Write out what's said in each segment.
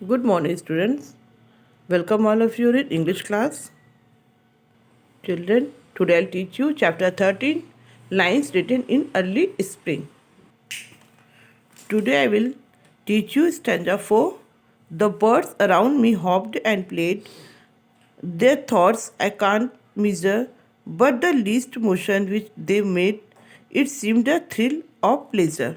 Good morning, students. Welcome all of you in English class. Children, today I'll teach you chapter 13, lines written in early spring. Today I will teach you stanza 4. The birds around me hopped and played. Their thoughts I can't measure, but the least motion which they made, it seemed a thrill of pleasure.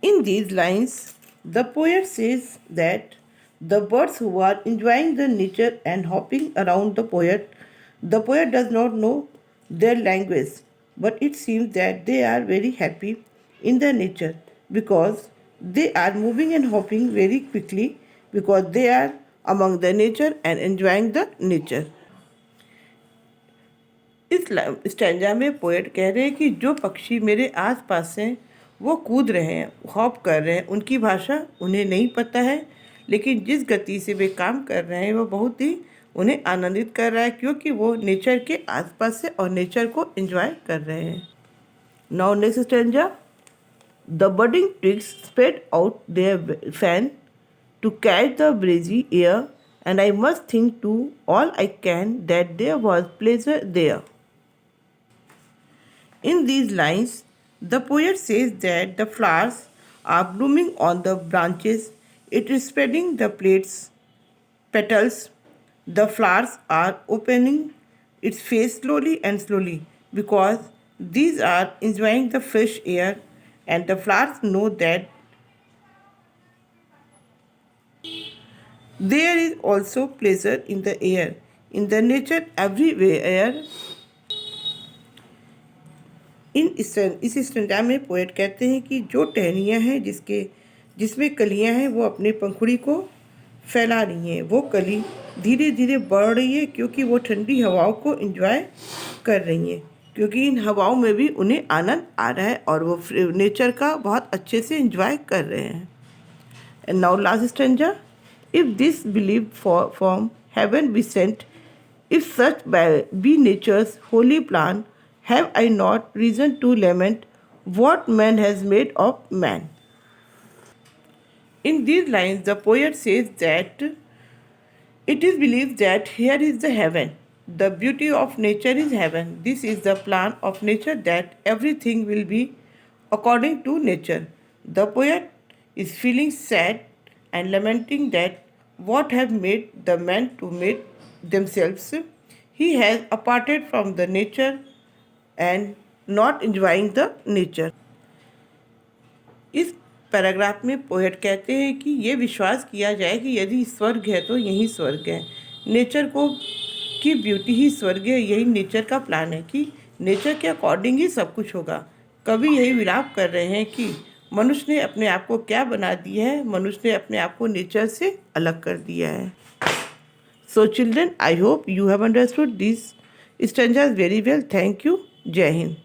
In these lines, the poet says that the birds who are enjoying the nature and hopping around the poet does not know their language, but it seems that they are very happy in the nature because they are moving and hopping very quickly because they are among the nature and enjoying the nature. इस stanza में poet कह रहे हैं कि जो पक्षी मेरे आसपास हैं वो कूद रहे हैं, हॉप कर रहे हैं, उनकी भाषा उन्हें नहीं पता है, लेकिन जिस गति से वे काम कर रहे हैं वो बहुत ही उन्हें आनंदित कर रहा है क्योंकि वो नेचर के आसपास से और नेचर को एंजॉय कर रहे हैं. Now next stanza. The budding twigs spread out their fan to catch the breezy air and I must think to all I can that there was pleasure there. In these lines, the poet says that the flowers are blooming on the branches. It is spreading the petals. The flowers are opening its face slowly and slowly because these are enjoying the fresh air, and the flowers know that there is also pleasure in the air. In the nature everywhere. इस stanza में poet कहते हैं कि जो टहनियाँ हैं जिसमें कलियाँ हैं वो अपने पंखुड़ी को फैला रही हैं. वो कली धीरे धीरे बढ़ रही है क्योंकि वो ठंडी हवाओं को एंजॉय कर रही हैं, क्योंकि इन हवाओं में भी उन्हें आनंद आ रहा है और वो नेचर का बहुत अच्छे से एंजॉय कर रहे हैं. And now last stanza. If this believed from heaven be sent, if such be nature's holy plan, have I not reason to lament what man has made of man? In these lines, the poet says that it is believed that here is the heaven. The beauty of nature is heaven. This is the plan of nature, that everything will be according to nature. The poet is feeling sad and lamenting that what have made the men to make themselves. He has aparted from the nature and not enjoying the nature. इस paragraph में poet कहते हैं कि ये विश्वास किया जाए कि यदि स्वर्ग है तो यही स्वर्ग है. नेचर की ब्यूटी ही स्वर्ग है. यही नेचर का प्लान है कि नेचर के अकॉर्डिंग ही सब कुछ होगा. कभी यही विलाप कर रहे हैं कि मनुष्य ने अपने आप को क्या बना दिया है. मनुष्य ने अपने आप को नेचर से अलग कर दिया है. So children, I hope you have understood this stanzas very well. Thank you. जय हिंद.